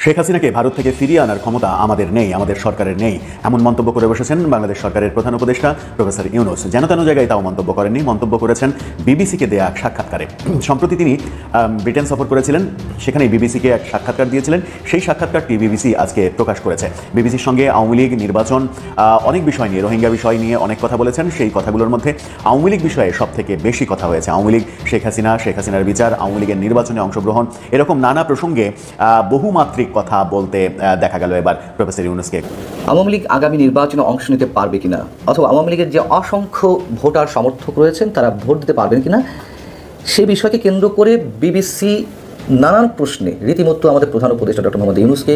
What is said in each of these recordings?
শেখ হাসিনাকে ভারত থেকে ফিরিয়ে আনার ক্ষমতা আমাদের নেই, আমাদের সরকারের নেই, এমন মন্তব্য করে বসেছেন বাংলাদেশ সরকারের প্রধান উপদেষ্টা প্রফেসর ইউনূস। যেন তেন জায়গায় তাও মন্তব্য করেননি, মন্তব্য করেছেন বিবিসিকে দেয়া এক সাক্ষাৎকারে। সম্প্রতি তিনি ব্রিটেন সফর করেছিলেন, সেখানেই বিবিসিকে এক সাক্ষাৎকার দিয়েছিলেন। সেই সাক্ষাৎকারটি বিবিসি আজকে প্রকাশ করেছে। বিবিসির সঙ্গে আওয়ামী লীগ, নির্বাচন, অনেক বিষয় নিয়ে, রোহিঙ্গা বিষয় নিয়ে অনেক কথা বলেছেন। সেই কথাগুলোর মধ্যে আওয়ামী লীগ বিষয়ে সব থেকে বেশি কথা হয়েছে। আওয়ামী লীগ, শেখ হাসিনা, শেখ হাসিনার বিচার, আওয়ামী লীগের নির্বাচনে অংশগ্রহণ, এরকম নানা প্রসঙ্গে বহুমাত্রিক কথা বলতে দেখা গেল এবার প্রফেসর ইউনূসকে। আওয়ামী লীগ আগামী নির্বাচনে অংশ নিতে পারবে কিনা, অথবা আওয়ামী লীগের যে অসংখ্য ভোটার সমর্থক রয়েছেন তারা ভোট দিতে পারবেন কিনা, সে বিষয়কে কেন্দ্র করে বিবিসি নানান প্রশ্নে রীতিমতো আমাদের প্রধান উপদেষ্টা ডক্টর মোহাম্মদ ইউনূসকে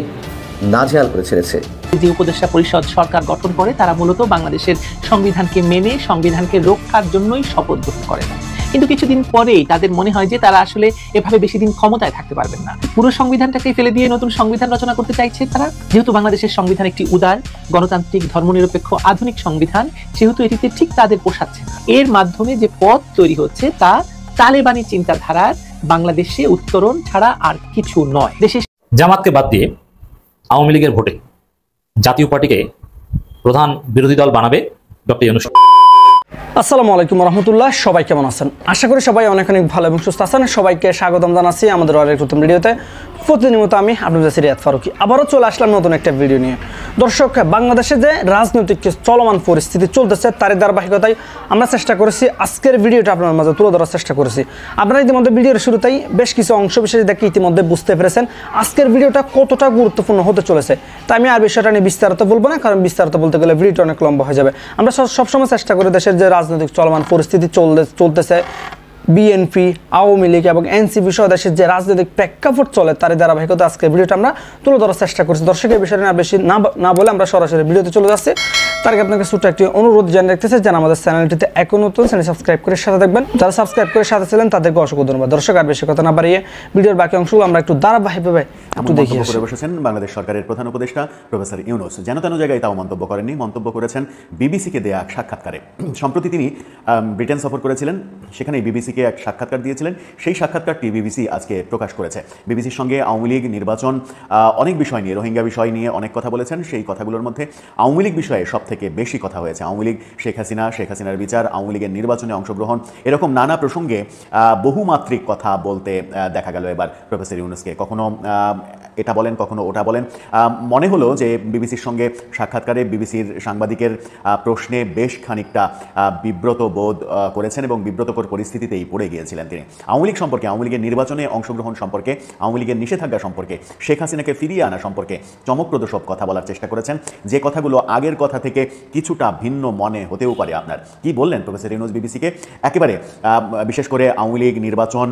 নাজেহাল করে ছেড়েছে। যে উপদেষ্টা পরিষদ সরকার গঠন করে তারা মূলত বাংলাদেশের সংবিধানকে মেনে সংবিধানকে রক্ষার জন্যই শপথ গ্রহণ করেন, কিন্তু কিছুদিন পরেই তাদের মনে হয় যে তারা আসলে এভাবে বেশি দিন ক্ষমতায় থাকতে পারবেন না। পুরো সংবিধানটাকে ফেলে দিয়ে নতুন সংবিধান রচনা করতে চাইছে তারা। যেহেতু বাংলাদেশের সংবিধান একটি উদার, গণতান্ত্রিক, ধর্মনিরপেক্ষ, আধুনিক সংবিধান, সেহেতু এটিতে ঠিক তাদের পোষাচ্ছে না। এর মাধ্যমে যে পথ তৈরি হচ্ছে তা তালেবানি চিন্তাধারার বাংলাদেশে উত্তরণ ছাড়া আর কিছু নয়। দেশে জামাতকে বাদ দিয়ে আওয়ামী লীগের ভোটে জাতীয় পার্টিকে প্রধান বিরোধী দল বানাবে ডক্টর ইউনূস। আসসালামু আলাইকুম রহমতুল্লাহ। সবাই কেমন আছেন? আশা করি সবাই অনেক অনেক ভালো এবং সুস্থ আছেন। সবাইকে স্বাগতম জানাচ্ছি আমাদের আরেক নতুন ভিডিওতে। প্রতিনিয়ত আমি আপনাদের কাছে রিয়াদ ফারুকি আবারও চলে আসলাম নতুন একটা ভিডিও নিয়ে। দর্শক, বাংলাদেশে যে রাজনৈতিক চলমান পরিস্থিতি চলতেছে তারই ধারাবাহিকতায় আমরা চেষ্টা করেছি আজকের ভিডিওটা আপনার মাঝে তুলে ধরার চেষ্টা করেছি। আপনারা ইতিমধ্যে ভিডিওর শুরুতেই বেশ কিছু অংশ বিশেষ দেখে ইতিমধ্যে বুঝতে পেরেছেন আজকের ভিডিওটা কতটা গুরুত্বপূর্ণ হতে চলেছে। তাই আমি আর বিষয়টা নিয়ে বিস্তারিত বলবো না, কারণ বিস্তারিত বলতে গেলে ভিডিওটা অনেক লম্বা হয়ে যাবে। আমরা সবসময় চেষ্টা করি দেশের যে রাজনৈতিক চলমান পরিস্থিতি চলতেছে, বিএনপি, আওয়ামী লীগ এবং এনসিপি সহ দেশের যে রাজনৈতিক প্রেক্ষাপট চলে তার ধারাবাহিকতা আজকের ভিডিওটা আমরা তুলে ধরার চেষ্টা করছি। দর্শকের বিষয়টা না বেশি না বলে আমরা সরাসরি ভিডিওতে চলে যাচ্ছি। তার আগে আপনাকে ছোট্ট একটি অনুরোধ জানিয়ে রাখতেছে, যেন আমাদের চ্যানেলটিতে এখন নতুন চ্যানেল সাবস্ক্রাইব করে সাথে থাকবেন। যারা সাবস্ক্রাইব করে সাথে ছিলেন তাদেরকে অসংখ্য ধন্যবাদ। দর্শক, আর বেশি কথা না বাড়িয়ে ভিডিওর বাকি অংশগুলো আমরা একটু ধারাবাহিকভাবে একটু দেখি। করে বসেছেন বাংলাদেশ সরকারের প্রধান উপদেষ্টা প্রফেসর ইউনূস। যেন তেন জায়গায় তাও মন্তব্য করেননি, মন্তব্য করেছেন বিবিসিকে দেয়া এক সাক্ষাৎকারে। সম্প্রতি তিনি ব্রিটেন সফর করেছিলেন, সেখানেই বিবিসিকে এক সাক্ষাৎকার দিয়েছিলেন। সেই সাক্ষাৎকারটি বিবিসি আজকে প্রকাশ করেছে। বিবিসির সঙ্গে আওয়ামী লীগ, নির্বাচন, অনেক বিষয় নিয়ে, রোহিঙ্গা বিষয় নিয়ে অনেক কথা বলেছেন। সেই কথাগুলোর মধ্যে আওয়ামী লীগ বিষয়ে সব থেকে বেশি কথা হয়েছে। আওয়ামী লীগ, শেখ হাসিনা, শেখ হাসিনার বিচার, আওয়ামী লীগের নির্বাচনে অংশগ্রহণ, এরকম নানা প্রসঙ্গে বহুমাত্রিক কথা বলতে দেখা গেল এবার প্রফেসর ইউনূসকে। কখনো এটা বলেন, কখনো ওটা বলেন। মনে হলো যে বিবিসির সঙ্গে সাক্ষাৎকারে বিবিসির সাংবাদিকের প্রশ্নে বেশ খানিকটা বিব্রত বোধ করেছেন এবং বিব্রতকর পরিস্থিতিতেই পড়ে গিয়েছিলেন তিনি। আওয়ামী লীগ সম্পর্কে, আওয়ামী লীগের নির্বাচনে অংশগ্রহণ সম্পর্কে, আওয়ামী লীগের নিষেধাজ্ঞা সম্পর্কে, শেখ হাসিনাকে ফিরিয়ে আনা সম্পর্কে চমকপ্রদ সব কথা বলার চেষ্টা করেছেন, যে কথাগুলো আগের কথা থেকে কিছুটা ভিন্ন মনে হতেও পারে আপনার। কি বললেন প্রফেসর ইউনূস বিবিসিকে? একেবারে বিশেষ করে আওয়ামী লীগ, নির্বাচন,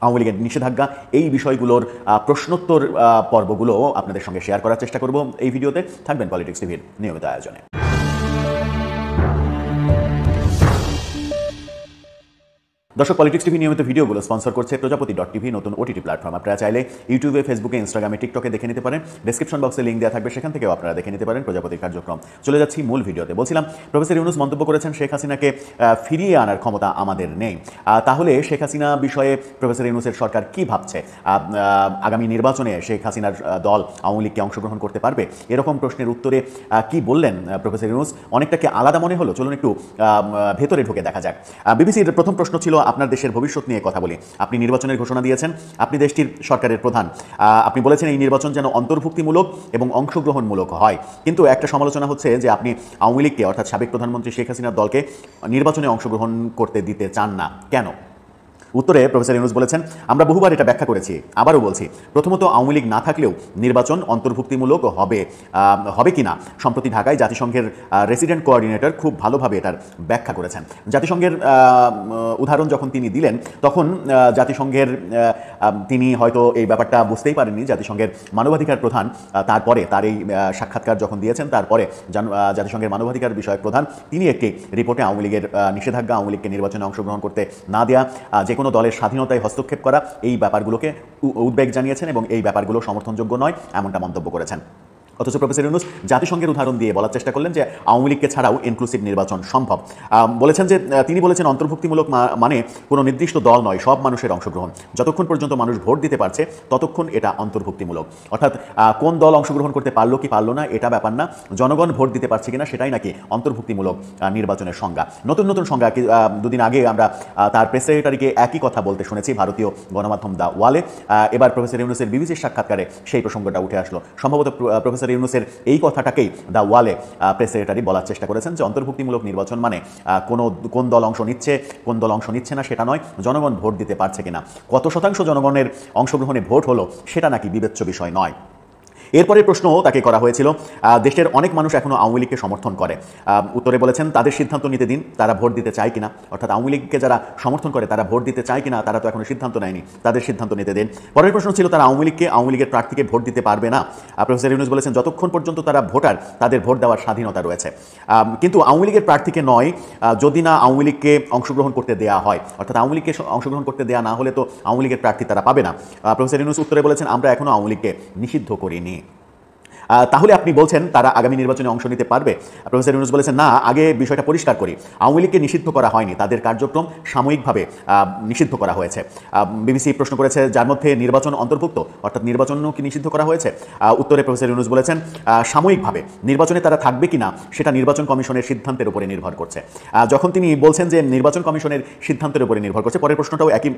আওয়ামী লীগের নিষেধাজ্ঞা, এই বিষয়গুলোর প্রশ্নোত্তর পর্বগুলো আপনাদের সঙ্গে শেয়ার করার চেষ্টা করব এই ভিডিওতে। থাকবেন পলিটিক্স টিভির নিয়মিত আয়োজনে। দর্শক, পলিটিক্স টিভি নিয়মিত ভিডিওগুলো স্পন্সর করছে প্রজাপতি.tv, নতুন ওটিটি প্ল্যাটফর্ম। আপনারা চাইলে ইউটিউবে, ফেসবুকে, ইনস্টাগ্রামে, টিকটকে দেখে নিতে পারেন। ডেসক্রিপশন বক্সে লিঙ্ক দেওয়া থাকবে, সেখান থেকেও আপনারা দেখে নিতে পারেন প্রজাপতির কার্যক্রম। চলে যাচ্ছি মূল ভিডিওতে। বলছিলাম, প্রফেসর ইউনূস মন্তব্য করেছেন শেখ হাসিনাকে ফিরিয়ে আনার ক্ষমতা আমাদের নেই। তাহলে শেখ হাসিনা বিষয়ে প্রফেসর ইউনূসের সরকার কি ভাবছে? আগামী নির্বাচনে শেখ হাসিনার দল আওয়ামী লীগকে অংশগ্রহণ করতে পারবে? এরকম প্রশ্নের উত্তরে কি বললেন প্রফেসর ইউনূস? অনেকটাকে আলাদা মনে হলো। চলুন একটু ভেতরে ঢুকে দেখা যাক। বিবিসির প্রথম প্রশ্ন ছিল আপনার দেশের ভবিষ্যৎ নিয়ে কথা বলি। আপনি নির্বাচনের ঘোষণা দিয়েছেন, আপনি দেশটির সরকারের প্রধান। আপনি বলেছেন এই নির্বাচন যেন অন্তর্ভুক্তিমূলক এবং অংশগ্রহণমূলক হয়। কিন্তু একটা সমালোচনা হচ্ছে যে আপনি আওয়ামী লীগকে, অর্থাৎ সাবেক প্রধানমন্ত্রী শেখ হাসিনার দলকে নির্বাচনে অংশগ্রহণ করতে দিতে চান না, কেন? উত্তরে প্রফেসর ইউনূস বলেছেন, আমরা বহুবার এটা ব্যাখ্যা করেছি, আবারও বলছি। প্রথমত, আওয়ামী লীগ না থাকলেও নির্বাচন অন্তর্ভুক্তিমূলক হবে কিনা সম্প্রতি ঢাকায় জাতিসংঘের রেসিডেন্ট কোঅর্ডিনেটর খুব ভালোভাবে এটার ব্যাখ্যা করেছেন। জাতিসংঘের উদাহরণ যখন তিনি দিলেন তখন জাতিসংঘের তিনি হয়তো এই ব্যাপারটা বুঝতেই পারেননি। জাতিসংঘের মানবাধিকার প্রধান তারপরে তার এই সাক্ষাৎকার যখন দিয়েছেন, তারপরে জাতিসংঘের মানবাধিকার বিষয়ক প্রধান তিনি একটি রিপোর্টে আওয়ামী লীগের নিষেধাজ্ঞা, আওয়ামী লীগকে নির্বাচনে অংশগ্রহণ করতে না দেয়া, যে কোনো দলের স্বাধীনতায় হস্তক্ষেপ করা, এই ব্যাপারগুলোকে উদ্বেগ জানিয়েছেন এবং এই ব্যাপারগুলো সমর্থনযোগ্য নয় এমনটা মন্তব্য করেছেন। অথচ প্রফেসর ইউনূস জাতিসংঘের উদাহরণ দিয়ে বলার চেষ্টা করলেন যে আওয়ামী লীগকে ছাড়াও ইনক্লুসিভ নির্বাচন সম্ভব। বলেছেন যে তিনি বলেছেন অন্তর্ভুক্তিমূলক মানে কোনো নির্দিষ্ট দল নয়, সব মানুষের অংশগ্রহণ। যতক্ষণ পর্যন্ত মানুষ ভোট দিতে পারছে ততক্ষণ এটা অন্তর্ভুক্তিমূলক। অর্থাৎ কোন দল অংশগ্রহণ করতে পারলো কি পারলো না এটা ব্যাপার না, জনগণ ভোট দিতে পারছে কিনা সেটাই নাকি অন্তর্ভুক্তিমূলক নির্বাচনের সংজ্ঞা। নতুন নতুন সংজ্ঞা দুদিন আগে আমরা তার প্রেস সেক্রেটারিকে একই কথা বলতে শুনেছি ভারতীয় গণমাধ্যম দ্য ওয়ালে। এবার প্রফেসর ইউনূসের বিবিসির সাক্ষাৎকারে সেই প্রসঙ্গটা উঠে আসলো। সম্ভবত প্রফেসর ইউনূসের এই কথাটাকেই দ্য ওয়ালে প্রেস সেক্রেটারি বলার চেষ্টা করেছেন যে অন্তর্ভুক্তিমূলক নির্বাচন মানে কোন দল অংশ নিচ্ছে কোন দল অংশ নিচ্ছে না সেটা নয়, জনগণ ভোট দিতে পারছে কিনা, কত শতাংশ জনগণের অংশগ্রহণে ভোট হলো সেটা নাকি বিবেচ্য বিষয় নয়। এরপরে প্রশ্ন তাকে করা হয়েছিল দেশের অনেক মানুষ এখনও আওয়ামী লীগকে সমর্থন করে। উত্তরে বলেছেন তাদের সিদ্ধান্ত নিতে দিন, তারা ভোট দিতে চায় কিনা। অর্থাৎ আওয়ামী লীগকে যারা সমর্থন করে তারা ভোট দিতে চায় কিনা, তারা তো এখনো সিদ্ধান্ত নেয়নি, তাদের সিদ্ধান্ত নিতে দিন। পরের প্রশ্ন ছিল তারা আওয়ামী লীগের প্রার্থীকে ভোট দিতে পারবে না। প্রফেসর ইউনূস বলেছেন যতক্ষণ পর্যন্ত তারা ভোটার তাদের ভোট দেওয়ার স্বাধীনতা রয়েছে, কিন্তু আওয়ামী লীগের প্রার্থীকে নয় যদি না আওয়ামী লীগকে অংশগ্রহণ করতে দেওয়া হয়। অর্থাৎ আওয়ামী লীগকে অংশগ্রহণ করতে দেওয়া না হলে তো আওয়ামী লীগের প্রার্থী তারা পাবে না। প্রফেসর ইউনূস উত্তরে বলেছেন আমরা এখনো আওয়ামী লীগকে নিষিদ্ধ করিনি। তাহলে আপনি বলছেন তারা আগামী নির্বাচনে অংশ নিতে পারবে? প্রফেসর ইউনূস বলেছেন না, আগে বিষয়টা পরিষ্কার করি, আওয়ামী লীগকে নিষিদ্ধ করা হয়নি, তাদের কার্যক্রম সাময়িকভাবে নিষিদ্ধ করা হয়েছে। বিবিসি প্রশ্ন করেছে যার মধ্যে নির্বাচন অন্তর্ভুক্ত, অর্থাৎ নির্বাচনও কি নিষিদ্ধ করা হয়েছে? উত্তরে প্রফেসর ইউনূস বলেছেন সাময়িকভাবে, নির্বাচনে তারা থাকবে কিনা সেটা নির্বাচন কমিশনের সিদ্ধান্তের উপরে নির্ভর করছে। যখন তিনি বলছেন যে নির্বাচন কমিশনের সিদ্ধান্তের উপরে নির্ভর করছে, পরের প্রশ্নটাও একই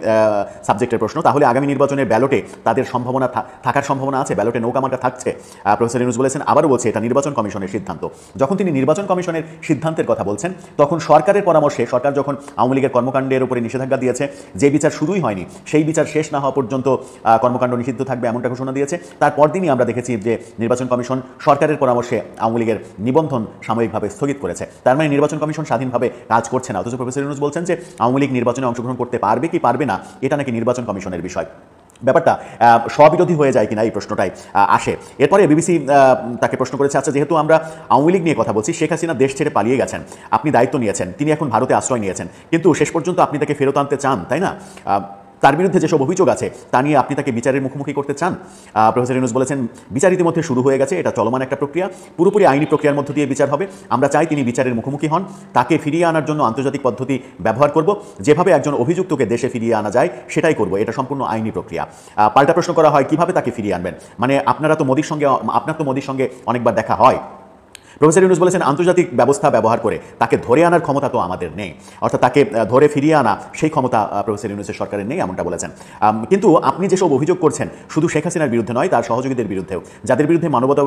সাবজেক্টের প্রশ্ন, তাহলে আগামী নির্বাচনের ব্যালটে তাদের সম্ভাবনা থাকার সম্ভাবনা আছে, ব্যালটে নৌকামার্কা থাকছে? প্রফেসর ইউনূস বলেছেন আবারও বলছে এটা নির্বাচন কমিশনের সিদ্ধান্ত। যখন তিনি নির্বাচন কমিশনের সিদ্ধান্তের কথা বলছেন তখন সরকারের পরামর্শে সরকার যখন আওয়ামী লীগের কর্মকাণ্ডের উপরে নিষেধাজ্ঞা দিয়েছে, যে বিচার শুরুই হয়নি সেই বিচার শেষ না হওয়া পর্যন্ত কর্মকাণ্ড নিষিদ্ধ থাকবে এমনটা ঘোষণা দিয়েছে। তারপর দিনই আমরা দেখেছি যে নির্বাচন কমিশন সরকারের পরামর্শে আওয়ামী লীগের নিবন্ধন সাময়িকভাবে স্থগিত করেছে। তার মানে নির্বাচন কমিশন স্বাধীনভাবে কাজ করছে না। অথচ প্রফেসর ইউনূস বলছেন যে আওয়ামী লীগ নির্বাচনে অংশগ্রহণ করতে পারবে কি পারবে না এটা নাকি নির্বাচন কমিশনের বিষয়। ব্যাপারটা স্ববিরোধী হয়ে যায় কিনা এই প্রশ্নটাই আসে। এরপরে বিবিসি তাকে প্রশ্ন করেছে আচ্ছা যেহেতু আমরা আওয়ামী লীগ নিয়ে কথা বলছি, শেখ হাসিনা দেশ ছেড়ে পালিয়ে গেছেন, আপনি দায়িত্ব নিয়েছেন, তিনি এখন ভারতে আশ্রয় নিয়েছেন, কিন্তু শেষ পর্যন্ত আপনি তাকে ফেরত আনতে চান তাই না? তার বিরুদ্ধে যেসব অভিযোগ আছে তা নিয়ে আপনি তাকে বিচারের মুখোমুখি করতে চান? প্রফেসর ইউনূস বলেছেন বিচার ইতিমধ্যে শুরু হয়ে গেছে, এটা চলমান একটা প্রক্রিয়া, পুরোপুরি আইনি প্রক্রিয়ার মধ্য দিয়ে বিচার হবে। আমরা চাই তিনি বিচারের মুখোমুখি হন, তাকে ফিরিয়ে আনার জন্য আন্তর্জাতিক পদ্ধতি ব্যবহার করব, যেভাবে একজন অভিযুক্তকে দেশে ফিরিয়ে আনা যায় সেটাই করব, এটা সম্পূর্ণ আইনি প্রক্রিয়া। পাল্টা প্রশ্ন করা হয় কিভাবে তাকে ফিরিয়ে আনবেন, মানে আপনার তো মোদির সঙ্গে অনেকবার দেখা হয়। প্রফেসর ইউনূস বলেছেন আন্তর্জাতিক ব্যবস্থা ব্যবহার করে তাকে ধরে আনার ক্ষমতা তো আমাদের নেই, অর্থাৎ তাকে ধরে ফিরিয়ে আনা সেই ক্ষমতা প্রফেসর ইউনূসের সরকারের নেই এমনটা বলেছেন। কিন্তু আপনি যেসব অভিযোগ করছেন শুধু শেখ হাসিনার বিরুদ্ধে নয়, তার সহযোগীদের বিরুদ্ধেও, যাদের বিরুদ্ধে মানবতা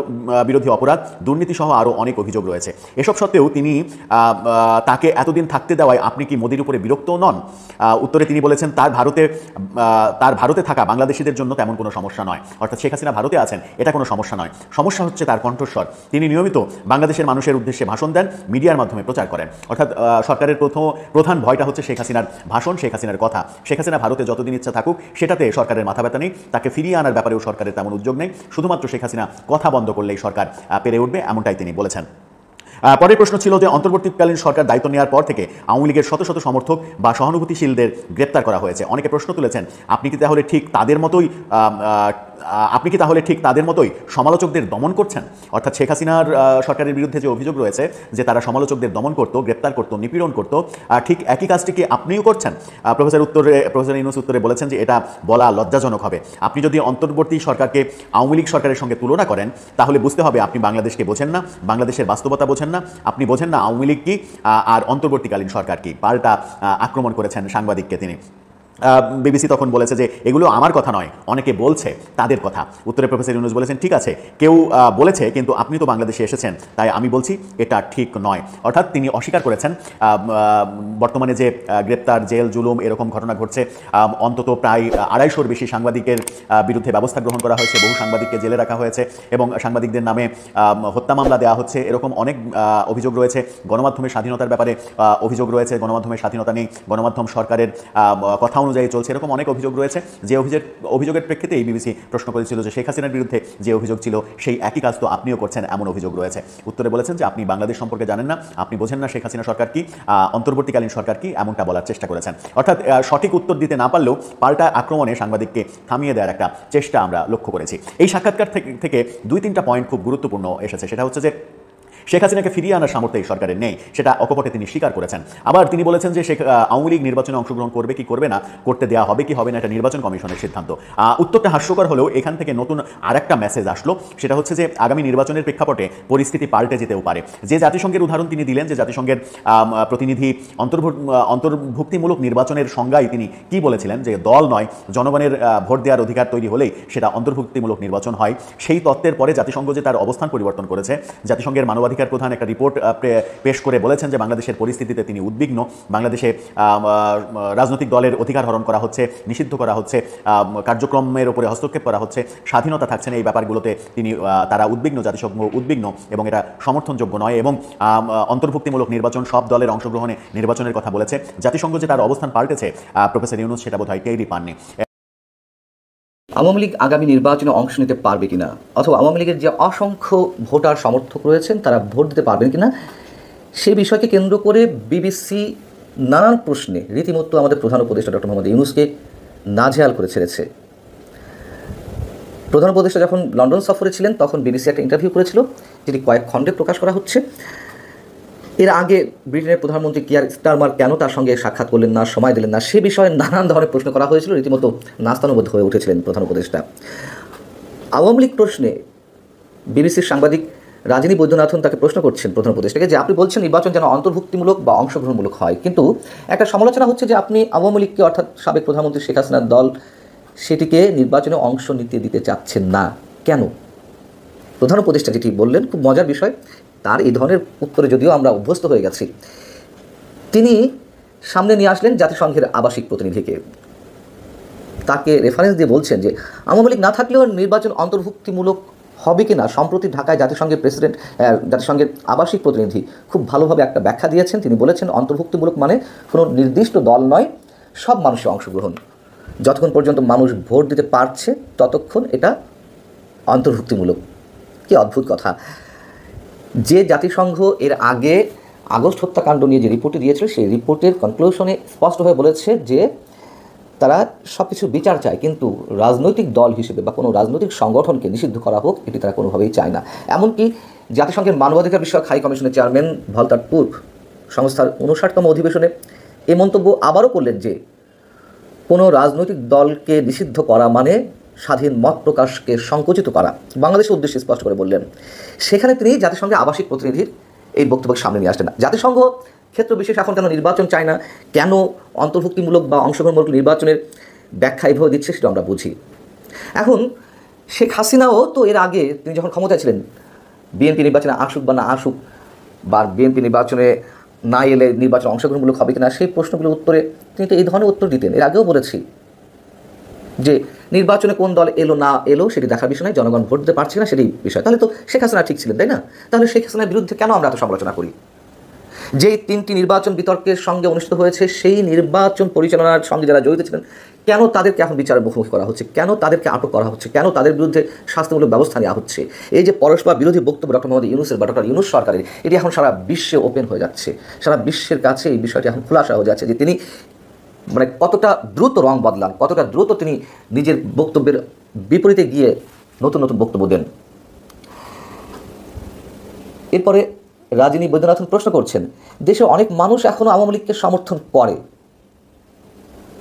বিরোধী অপরাধ, দুর্নীতি সহ আরও অনেক অভিযোগ রয়েছে, এসব সত্ত্বেও তিনি তাকে এতদিন থাকতে দেওয়ায় আপনি কি মোদির উপরে বিরক্তও নন? উত্তরে তিনি বলেছেন তার ভারতে থাকা বাংলাদেশিদের জন্য তেমন কোনো সমস্যা নয়, অর্থাৎ শেখ হাসিনা ভারতে আছেন এটা কোনো সমস্যা নয়, সমস্যা হচ্ছে তার কণ্ঠস্বর। তিনি নিয়মিত বাংলাদেশের মানুষের উদ্দেশ্যে ভাষণ দেন, মিডিয়ার মাধ্যমে প্রচার করেন, অর্থাৎ সরকারের প্রধান ভয়টা হচ্ছে শেখ হাসিনার ভাষণ, শেখ হাসিনার কথা। শেখ হাসিনা ভারতে যতদিন ইচ্ছা থাকুক সেটাতে সরকারের মাথা ব্যথা নেই, তাকে ফিরিয়ে আনার ব্যাপারেও সরকারের তেমন উদ্যোগ নেই, শুধুমাত্র শেখ হাসিনা কথা বন্ধ করলেই সরকার পেরে উঠবে এমনটাই তিনি বলেছেন। পরের প্রশ্ন ছিল যে অন্তর্বর্তীকালীন সরকার দায়িত্ব নেওয়ার পর থেকে আওয়ামী লীগের শত শত সমর্থক বা সহানুভূতিশীলদের গ্রেপ্তার করা হয়েছে। অনেকে প্রশ্ন তুলেছেন আপনি কি তাহলে ঠিক তাদের মতোই সমালোচকদের দমন করছেন? অর্থাৎ শেখ হাসিনার সরকারের বিরুদ্ধে যে অভিযোগ রয়েছে যে তারা সমালোচকদের দমন করত, গ্রেপ্তার করত, নিপীড়ন করত, ঠিক একই কাজটি কি আপনিও করছেন? প্রফেসর ইউনূস উত্তরে বলেছেন যে এটা বলা লজ্জাজনক হবে। আপনি যদি অন্তর্বর্তী সরকারকে আওয়ামী লীগ সরকারের সঙ্গে তুলনা করেন তাহলে বুঝতে হবে আপনি বাংলাদেশকে বোঝেন না, বাংলাদেশের বাস্তবতা বোঝেন না, আপনি বোঝেন না আওয়ামী লীগ কি আর অন্তর্বর্তীকালীন সরকার কি। পাল্টা আক্রমণ করেছেন সাংবাদিককে তিনি। বিবিসি তখন বলেছে যে এগুলো আমার কথা নয়, অনেকে বলছে তাদের কথা। উত্তরে প্রফেসর ইউনূস বলেছেন ঠিক আছে, কেউ বলেছে, কিন্তু আপনি তো বাংলাদেশে এসেছেন, তাই আমি বলছি এটা ঠিক নয়। অর্থাৎ তিনি অস্বীকার করেছেন বর্তমানে যে গ্রেপ্তার, জেল, জুলুম এরকম ঘটনা ঘটছে, অন্তত প্রায় 250-র বেশি সাংবাদিকের বিরুদ্ধে ব্যবস্থা গ্রহণ করা হয়েছে, বহু সাংবাদিককে জেলে রাখা হয়েছে এবং সাংবাদিকদের নামে হত্যা মামলা দেওয়া হচ্ছে, এরকম অনেক অভিযোগ রয়েছে। গণমাধ্যমের স্বাধীনতার ব্যাপারে অভিযোগ রয়েছে, গণমাধ্যমের স্বাধীনতা নেই, গণমাধ্যম সরকারের কথা অনুযায়ী চলছে, এরকম অনেক অভিযোগ রয়েছে। যে অভিযোগের প্রেক্ষিতে এই বিবিসি প্রশ্ন করেছিল যে শেখ হাসিনার বিরুদ্ধে যে অভিযোগ ছিল সেই একই কাজ তো আপনিও করছেন, এমন অভিযোগ রয়েছে। উত্তরে বলেছেন যে আপনি বাংলাদেশ সম্পর্কে জানেন না, আপনি বোঝেন না শেখ হাসিনা সরকার কি, অন্তর্বর্তীকালীন সরকার কি, এমনটা বলার চেষ্টা করেছেন। অর্থাৎ সঠিক উত্তর দিতে না পারলেও পাল্টা আক্রমণে সাংবাদিককে থামিয়ে দেওয়ার একটা চেষ্টা আমরা লক্ষ্য করেছি। এই সাক্ষাৎকার থেকে 2-3টা পয়েন্ট খুব গুরুত্বপূর্ণ এসেছে। সেটা হচ্ছে যে শেখ হাসিনাকে ফিরিয়ে আনার সামর্থ্য এই সরকারের নেই, সেটা অকপটে তিনি স্বীকার করেছেন। আবার তিনি বলেছেন যে আওয়ামী লীগ নির্বাচনে অংশগ্রহণ করবে কি করবে না, করতে দেওয়া হবে কি হবে না, এটা নির্বাচন কমিশনের সিদ্ধান্ত। উত্তরটা হাস্যকর হলেও এখান থেকে নতুন আরেকটা মেসেজ আসলো, সেটা হচ্ছে যে আগামী নির্বাচনের প্রেক্ষাপটে পরিস্থিতি পাল্টে যেতেও পারে। যে জাতিসংঘের উদাহরণ তিনি দিলেন, যে জাতিসংঘের প্রতিনিধি অন্তর্ভুক্তিমূলক নির্বাচনের সংজ্ঞায় তিনি কি বলেছিলেন, যে দল নয় জনগণের ভোট দেওয়ার অধিকার তৈরি হলেই সেটা অন্তর্ভুক্তিমূলক নির্বাচন হয়। সেই তত্ত্বের পরে জাতিসংঘ যে তার অবস্থান পরিবর্তন করেছে, জাতিসংঘের মানবাধিকার প্রধান একটা রিপোর্ট পেশ করে বলেছেন যে বাংলাদেশের পরিস্থিতিতে তিনি উদ্বিগ্ন, বাংলাদেশে রাজনৈতিক দলের অধিকার হরণ করা হচ্ছে, নিষিদ্ধ করা হচ্ছে, কার্যক্রমের উপরে হস্তক্ষেপ করা হচ্ছে, স্বাধীনতা থাকছে না, এই ব্যাপারগুলোতে তারা উদ্বিগ্ন, জাতিসংঘ উদ্বিগ্ন এবং এটা সমর্থনযোগ্য নয়। এবং অন্তর্ভুক্তিমূলক নির্বাচন, সব দলের অংশগ্রহণে নির্বাচনের কথা বলেছে। জাতিসংঘ যে তার অবস্থান পাল্টেছে, প্রফেসর ইউনূস সেটা বোধহয় টেরই পাননি। আওয়ামী লীগ আগামী নির্বাচনে অংশ নিতে পারবে কিনা, অথবা আওয়ামী লীগের যে অসংখ্য ভোটার সমর্থক রয়েছেন তারা ভোট দিতে পারবেন কিনা, সেই বিষয়কে কেন্দ্র করে বিবিসি নানান প্রশ্নে রীতিমতো আমাদের প্রধান উপদেষ্টা ডক্টর মোহাম্মদ ইউনূসকে নাজেহাল করে ছেড়েছে। প্রধান উপদেষ্টা যখন লন্ডন সফরে ছিলেন তখন বিবিসি একটা ইন্টারভিউ করেছিল, যেটি কয়েক খণ্ডে প্রকাশ করা হচ্ছে। এর আগে ব্রিটেনের প্রধানমন্ত্রী কিয়ার স্টারমার কেন তার সঙ্গে সাক্ষাৎ করলেন না, সময় দিলেন না, সে বিষয়ে নানান ধরনের প্রশ্ন করা হয়েছিল। রীতিমতো নাস্তানুবোধ হয়ে উঠেছিলেন প্রধান উপদেষ্টা। আওয়ামী লীগ প্রশ্নে বিবিসির সাংবাদিক রাজিনী বৈদ্যনাথন তাকে প্রশ্ন করছেন প্রধান উপদেষ্টাকে, যে আপনি বলছেন নির্বাচন যেন অন্তর্ভুক্তিমূলক বা অংশগ্রহণমূলক হয়, কিন্তু একটা সমালোচনা হচ্ছে যে আপনি আওয়ামী লীগকে, অর্থাৎ সাবেক প্রধানমন্ত্রী শেখ হাসিনার দল, সেটিকে নির্বাচনে অংশ নিতে দিতে চাচ্ছেন না কেন? প্রধান উপদেষ্টা যেটি বললেন খুব মজার বিষয়, তার এই ধরনের উত্তরে যদিও আমরা অভ্যস্ত হয়ে গেছি। তিনি সামনে নিয়ে আসলেন জাতিসংঘের আবাসিক প্রতিনিধিকে, তাকে রেফারেন্স দিয়ে বলছেন যে আওয়ামী লীগ না থাকলেও নির্বাচন অন্তর্ভুক্তিমূলক হবে কিনা। সম্প্রতি ঢাকায় জাতিসংঘের আবাসিক প্রতিনিধি খুব ভালোভাবে একটা ব্যাখ্যা দিয়েছেন। তিনি বলেছেন অন্তর্ভুক্তিমূলক মানে কোনো নির্দিষ্ট দল নয়, সব মানুষের অংশগ্রহণ। যতক্ষণ পর্যন্ত মানুষ ভোট দিতে পারছে ততক্ষণ এটা অন্তর্ভুক্তিমূলক। কি অদ্ভুত কথা! যে জাতিসংঘ এর আগে আগস্ট হত্যাকাণ্ড নিয়ে যে রিপোর্টটি দিয়েছিল, সেই রিপোর্টের কনক্লুশনে স্পষ্টভাবে বলেছে যে তারা সব কিছু বিচার চায়, কিন্তু রাজনৈতিক দল হিসেবে বা কোনো রাজনৈতিক সংগঠনকে নিষিদ্ধ করা হোক এটি তারা কোনোভাবেই চায় না। এমনকি জাতিসংঘের মানবাধিকার বিষয়ক হাই কমিশনের চেয়ারম্যান ভলতার তুর্ক সংস্থার 59তম অধিবেশনে এই মন্তব্য আবারও করলেন যে কোনো রাজনৈতিক দলকে নিষিদ্ধ করা মানে স্বাধীন মত প্রকাশকে সংকুচিত করা। বাংলাদেশের উদ্দেশ্যে স্পষ্ট করে বললেন। সেখানে তিনি জাতিসংঘের আবাসিক প্রতিনিধির এই বক্তব্যকে সামনে নিয়ে আসলেন না। জাতিসংঘ ক্ষেত্র বিশেষ এখন কেন নির্বাচন চায় না, কেন অন্তর্ভুক্তিমূলক বা অংশগ্রহণমূলক নির্বাচনের ব্যাখ্যা এভাবে দিচ্ছে, সেটা আমরা বুঝি। এখন শেখ হাসিনাও তো এর আগে তিনি যখন ক্ষমতায় ছিলেন, বিএনপি নির্বাচনে আসুক বা না আসুক, বা বিএনপি নির্বাচনে না এলে নির্বাচন অংশগ্রহণমূলক হবে কিনা, সেই প্রশ্নগুলোর উত্তরে তিনি তো এই ধরনের উত্তর দিতেন। এর আগেও বলেছি যে নির্বাচনে কোন দল এলো না এলো সেটি দেখার বিষয় নয়, জনগণ ভোট দিতে পারছে না সেটি বিষয়। তাহলে তো শেখ হাসিনা ঠিক ছিলেন, তাই না? তাহলে শেখ হাসিনার বিরুদ্ধে কেন আমরা এত সমালোচনা করি? যেই 3টি নির্বাচন বিতর্কের সঙ্গে অনুষ্ঠিত হয়েছে, সেই নির্বাচন পরিচালনার সঙ্গে যারা জড়িত ছিলেন, কেন তাদেরকে এখন বিচারের মুখোমুখি করা হচ্ছে, কেন তাদেরকে আটক করা হচ্ছে, কেন তাদের বিরুদ্ধে শাস্তিমূলক ব্যবস্থা নেওয়া হচ্ছে? এই যে পরস্পর বিরোধী বক্তব্য ডক্টর মোহাম্মদ ইউনূসের বা ডক্টর ইউনূস সরকারের, এটি এখন সারা বিশ্বে ওপেন হয়ে যাচ্ছে। সারা বিশ্বের কাছে এই বিষয়টি এখন খোলাসা হয়ে যাচ্ছে যে তিনি মানে কতটা দ্রুত রং বদলান, কতটা দ্রুত তিনি নিজের বক্তব্যের বিপরীতে গিয়ে নতুন নতুন বক্তব্য দেন। এরপরে রাজিনী বৈদ্যনাথন প্রশ্ন করছেন, দেশে অনেক মানুষ এখনও আওয়ামী লীগকে সমর্থন করে,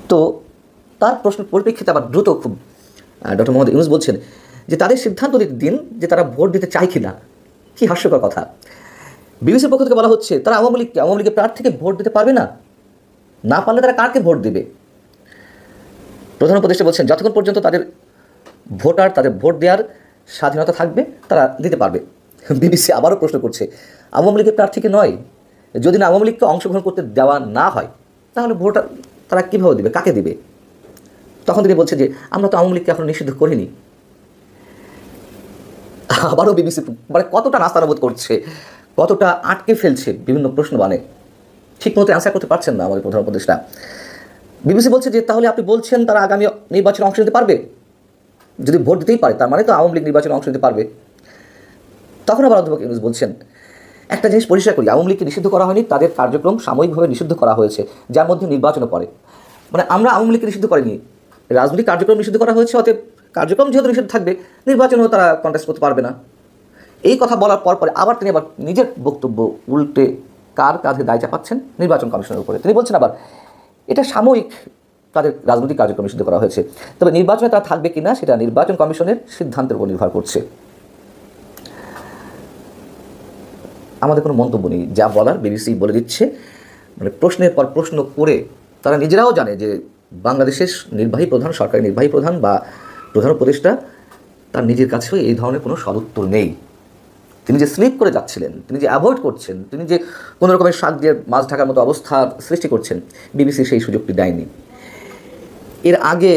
তো তার প্রশ্নের পরিপ্রেক্ষিতে আবার দ্রুত খুব ডক্টর মোহাম্মদ ইউনূস বলছেন যে তাদের সিদ্ধান্ত দিন যে তারা ভোট দিতে চায় কিনা। কি হাস্যকর কথা! বিবিসির পক্ষ থেকে বলা হচ্ছে তারা আওয়ামী লীগের প্রার্থীকে ভোট দিতে পারবে না, না পারলে তারা কাকে ভোট দিবে? প্রধান উপদেষ্টা বলছেন যতক্ষণ পর্যন্ত তাদের ভোট দেওয়ার স্বাধীনতা থাকবে তারা দিতে পারবে। বিবিসি আবারও প্রশ্ন করছে আওয়ামী লীগের প্রার্থীকে নয়, যদি না আওয়ামী লীগকে অংশগ্রহণ করতে দেওয়া না হয় তাহলে ভোট তারা কীভাবে দিবে, কাকে দিবে? তখন তিনি বলছেন যে আমরা তো আওয়ামী লীগকে এখন নিষিদ্ধ করিনি। আবারও বিবিসি মানে কতটা নাস্তানুবোধ করছে, কতটা আটকে ফেলছে বিভিন্ন প্রশ্ন, মানে ঠিকমতো অ্যান্সার করতে পারছেন না আমাদের প্রধান উপদেষ্টা। বিবিসি বলছে যে তাহলে আপনি বলছেন তারা আগামী নির্বাচনে অংশ নিতে পারবে, যদি ভোট দিতেই পারে তার মানে তো আওয়ামী লীগ নির্বাচনে অংশ নিতে পারবে। তখন আবার অধ্যাপক ইউনূস বলছেন একটা জিনিস পরিষ্কার করি, আওয়ামী লীগকে নিষিদ্ধ করা হয়নি, তাদের কার্যক্রম সাময়িকভাবে নিষিদ্ধ করা হয়েছে, যার মধ্যে নির্বাচনও পড়ে। মানে আমরা আওয়ামী লীগকে নিষিদ্ধ করিনি, রাজনৈতিক কার্যক্রম নিষিদ্ধ করা হয়েছে, অতএব কার্যক্রম যেহেতু নিষিদ্ধ থাকবে নির্বাচনেও তারা কন্টেস্ট করতে পারবে না। এই কথা বলার পর পরে আবার তিনি আবার নিজের বক্তব্য উল্টে কার কাঁধে দায় চাপাচ্ছেন? নির্বাচন কমিশনের উপরে। তিনি বলছেন আবার এটা সাময়িক তাদের রাজনৈতিক কার্যক্রম নিষিদ্ধ করা হয়েছে, তবে নির্বাচনে তারা থাকবে কিনা সেটা নির্বাচন কমিশনের সিদ্ধান্তের উপর নির্ভর করছে। আমাদের কোনো মন্তব্য নেই, যা বলার বিবিসি বলে দিচ্ছে। মানে প্রশ্নের পর প্রশ্ন করে তারা নিজেরাও জানে যে বাংলাদেশের নির্বাহী প্রধান, সরকারি নির্বাহী প্রধান বা প্রধান উপদেষ্টা, তার নিজের কাছেও এই ধরনের কোনো সদুত্তর নেই। তিনি যে স্লিপ করে যাচ্ছিলেন, তিনি যে অ্যাভয়েড করছেন, তিনি যে কোনো রকমের শাক দিয়ে মাছ ঢাকার মতো অবস্থার সৃষ্টি করছেন, বিবিসি সেই সুযোগটি দেয়নি। এর আগে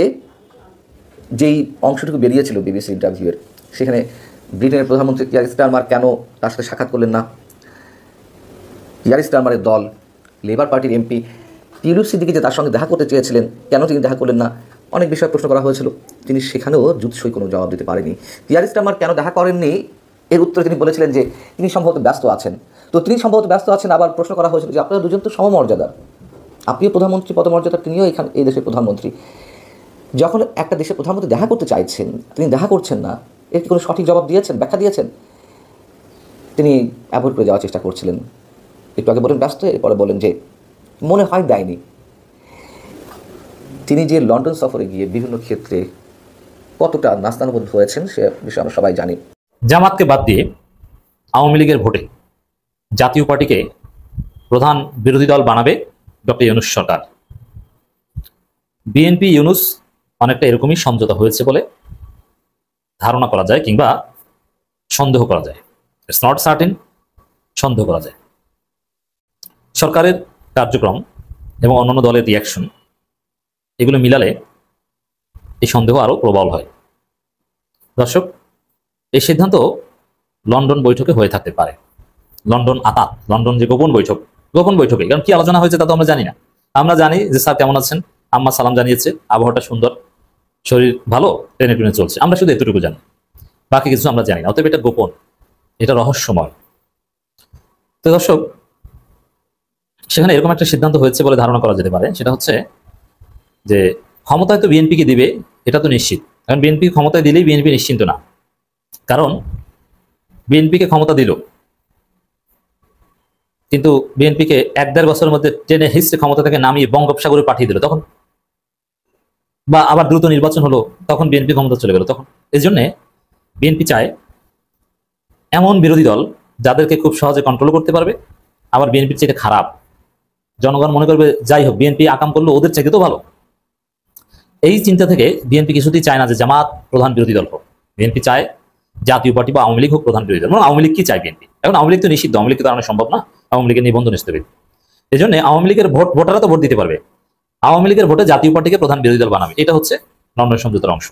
যেই অংশটুকু বেরিয়েছিল বিবিসি ইন্টারভিউয়ের, সেখানে ব্রিটেনের প্রধানমন্ত্রী কিয়ার স্টারমার কেন তার সাথে সাক্ষাৎ করলেন না, কিয়ার স্টারমারের দল লেবার পার্টির এমপি টিউলিপ সিদ্দিকী যে তার সঙ্গে দেখা করতে চেয়েছিলেন, কেন তিনি দেখা করলেন না, অনেক বিষয়ে প্রশ্ন করা হয়েছিল। তিনি সেখানেও জুৎসই কোনো জবাব দিতে পারেনি। কিয়ার স্টারমার কেন দেখা করেননি এর উত্তরে তিনি বলেছিলেন যে তিনি সম্ভবত ব্যস্ত আছেন। তো তিনি সম্ভবত ব্যস্ত আছেন, আবার প্রশ্ন করা হয়েছিল যে আপনারা দুজন তো সমমর্যাদার, আপনিও প্রধানমন্ত্রী পদমর্যাদার, তিনিও এই দেশের প্রধানমন্ত্রী। যখন একটা দেশের প্রধানমন্ত্রী দেখা করতে চাইছেন, তিনি দেখা করছেন না, এর কি কোনো সঠিক জবাব দিয়েছেন, ব্যাখ্যা দিয়েছেন? তিনি অ্যাভয়েড করে যাওয়ার চেষ্টা করছিলেন। একটু আগে বলেন ব্যস্ত, এরপরে বলেন যে মনে হয় দেয়নি। তিনি যে লন্ডন সফরে গিয়ে বিভিন্ন ক্ষেত্রে কতটা নাস্তানুবোধ হয়েছেন সে বিষয়ে আমরা সবাই জানি। জামাতকে বাদ দিয়ে আওয়ামী লীগের ভোটে জাতীয় পার্টিকে প্রধান বিরোধী দল বানাবে ডক্টর ইউনূস সরকার। বিএনপি ইউনূস অনেকটা এরকমই সমঝোতা হয়েছে বলে ধারণা করা যায়, কিংবা সন্দেহ করা যায়। ইটস নট সার্টেন, সন্দেহ করা যায়। সরকারের কার্যক্রম এবং অন্যান্য দলের রিয়াকশন এগুলো মিলালে এই সন্দেহ আরো প্রবল হয়। দর্শক, এই সিদ্ধান্ত লন্ডন বৈঠকে হয়ে থাকতে পারে। লন্ডন আতাত, লন্ডন যে গোপন বৈঠকে, কারণ কি আলোচনা হয়েছে তা তো আমরা জানি না। আমরা জানি যে স্যার কেমন আছেন, আম্মা সালাম জানিয়েছে, আবহাওয়াটা সুন্দর, শরীর ভালো, ট্রেনে ট্রেনে চলছে, আমরা শুধু এতটুকু জানি, বাকি কিছু আমরা জানি না। অতএব এটা গোপন, এটা রহস্যময়। তো দর্শক, সেখানে এরকম একটা সিদ্ধান্ত হয়েছে বলে ধারণা করা যেতে পারে। সেটা হচ্ছে যে ক্ষমতায় তো বিএনপিকে দিবে, এটা তো নিশ্চিত। কারণ বিএনপি ক্ষমতায় দিলেই বিএনপি নিশ্চিন্ত না, কারণ বিএনপিকে ক্ষমতা দিল, কিন্তু বিএনপিকে 1-1.5 বছরের মধ্যে টেনে হিস্ট্রি ক্ষমতা থেকে নামিয়ে বঙ্গোপসাগরে পাঠিয়ে দিল, তখন বা আবার দ্রুত নির্বাচন হলো, তখন বিএনপি ক্ষমতা চলে গেল। তখন এই জন্যে বিএনপি চায় এমন বিরোধী দল যাদেরকে খুব সহজে কন্ট্রোল করতে পারবে, আবার বিএনপির চাইতে খারাপ, জনগণ মনে করবে যাই হোক বিএনপি আকাম করলো ওদের চাইতে তো ভালো। এই চিন্তা থেকে বিএনপি কিছুতেই চায় না যে জামাত প্রধান বিরোধী দল হোক। বিএনপি চায় জাতীয় পার্টি বা আওয়ামী লীগ হোক প্রধান বিরোধী দল। মানে আওয়ামী লীগ কি চায় বিএনপি? এখন আওয়ামী লীগ তো নিষিদ্ধ, আওয়ামী লীগকে তো আনা সম্ভব না, আওয়ামী লীগের নিবন্ধন স্থগিত। এই জন্য আওয়ামী লীগের ভোটাররা তো ভোট দিতে পারবে, আওয়ামী লীগের ভোটে জাতীয় পার্টিকে প্রধান বিরোধী দল বানাবে। এটা হচ্ছে লন্ডন সমঝোতার অংশ।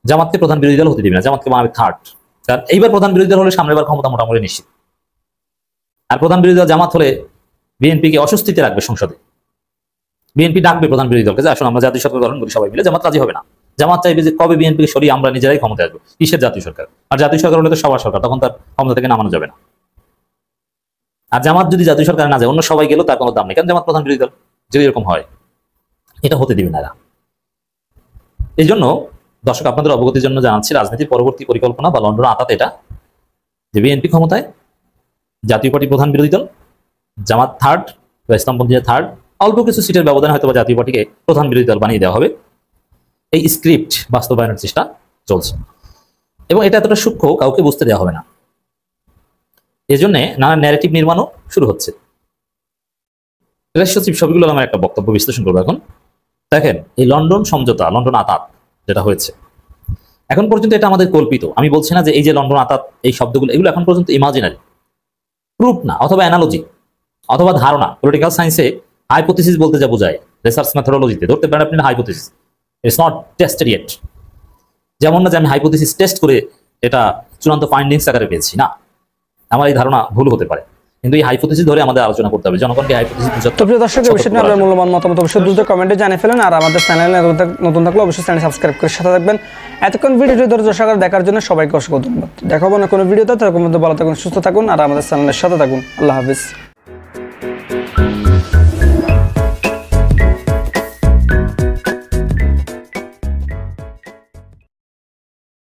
জামাতকে প্রধান বিরোধী দল হতে দিবে না, জামাতকে বানাবে থার্ড। কারণ এইবার প্রধান বিরোধী দল হলে সামনের বার ক্ষমতা মোটামুটি নিশ্চিত। আর প্রধান বিরোধী দল জামাত হলে বিএনপিকে অস্বস্তিতে রাখবে সংসদে। বিএনপি ডাকবে প্রধান বিরোধী দলকে যে আসলে আমরা জাতীয় সরকার গঠন করি সবাই মিলে। জামাত রাজি হবে না, জামাত চাইবে যে কবে বিএনপিকে সরিয়ে আমরা নিজেরাই ক্ষমতায় আসবো। কিসের জাতীয় সরকার? আর জাতীয় সরকার হলে তো সবার সরকার, তখন তার ক্ষমতা থেকে নামানো যাবে না। আর জামাত যদি জাতীয় সরকারে না যায়, অন্য সবাই গেলেও তার কোনো দাম নেই, কারণ জামাত প্রধান বিরোধী দল। যদি এরকম হয়, এটা হতে দিবে না এরা। এই জন্য দর্শক, আপনাদের অবগতির জন্য জানাচ্ছি, রাজনীতির পরবর্তী পরিকল্পনা বা লন্ডন আতাত এটা যে বিএনপি ক্ষমতায়, জাতীয় পার্টি প্রধান বিরোধী দল, জামাত থার্ড বা ইসলামপন্থীরা থার্ড, অল্প কিছু সিটের ব্যবধানে হয়তো বা জাতীয় পার্টিকে প্রধান বিরোধী দল বানিয়ে দেওয়া হবে। এই স্ক্রিপ্ট বাস্তবায়নের চেষ্টা চলছে এবং এটা এতটা সূক্ষ্ম কাউকে বুঝতে দেওয়া হবে না। এজন্য নানা ন্যারেটিভ নির্মাণও শুরু হচ্ছে। সচিব সবগুলো আমার একটা বক্তব্য বিশ্লেষণ করবো এখন। দেখেন, এই লন্ডন সমঝোতা, লন্ডন আতাত যেটা হয়েছে, এখন পর্যন্ত এটা আমাদের কল্পিত। আমি বলছি না যে এই যে লন্ডন আতাত, এই শব্দগুলো এগুলো এখন পর্যন্ত ইমাজিনারি, প্রুফ না, অথবা অ্যানালজি অথবা ধারণা। পলিটিক্যাল সায়েন্সে হাইপোথিসিস বলতে যা বোঝায়, রিসার্চ মেথোডোলজিতে ধরতে পারেন আপনি hypothesis, it's not tested yet. যেমন না যে আমি হাইপোথিসিস টেস্ট করে এটা চূড়ান্ত ফাইন্ডিংস আকারে পেয়েছি, না, আমার এই ধারণা ভুল হতে পারে। কিন্তু এই হাইপোথিসিস ধরে আমাদের আলোচনা করতে হবে, জনগণকে হাইপোথিসিস তো প্রিয় দর্শক, এই বিষয়টি আপনার মূল্যবান মতামত অবশ্যই দ্রুত কমেন্টে জানিয়ে ফেলেন। আর আমাদের চ্যানেলে নতুন থাকলে অবশ্যই চ্যানেল সাবস্ক্রাইব করে সাথে থাকবেন। এতক্ষণ ভিডিওটি ধৈর্য সহকারে দেখার জন্য সবাইকে অসংখ্য ধন্যবাদ। দেখাবো না কোনো ভিডিওতে, তখন ভালো থাকুন, সুস্থ থাকুন আর আমাদের চ্যানেলের সাথে থাকুন। আল্লাহ হাফিজ।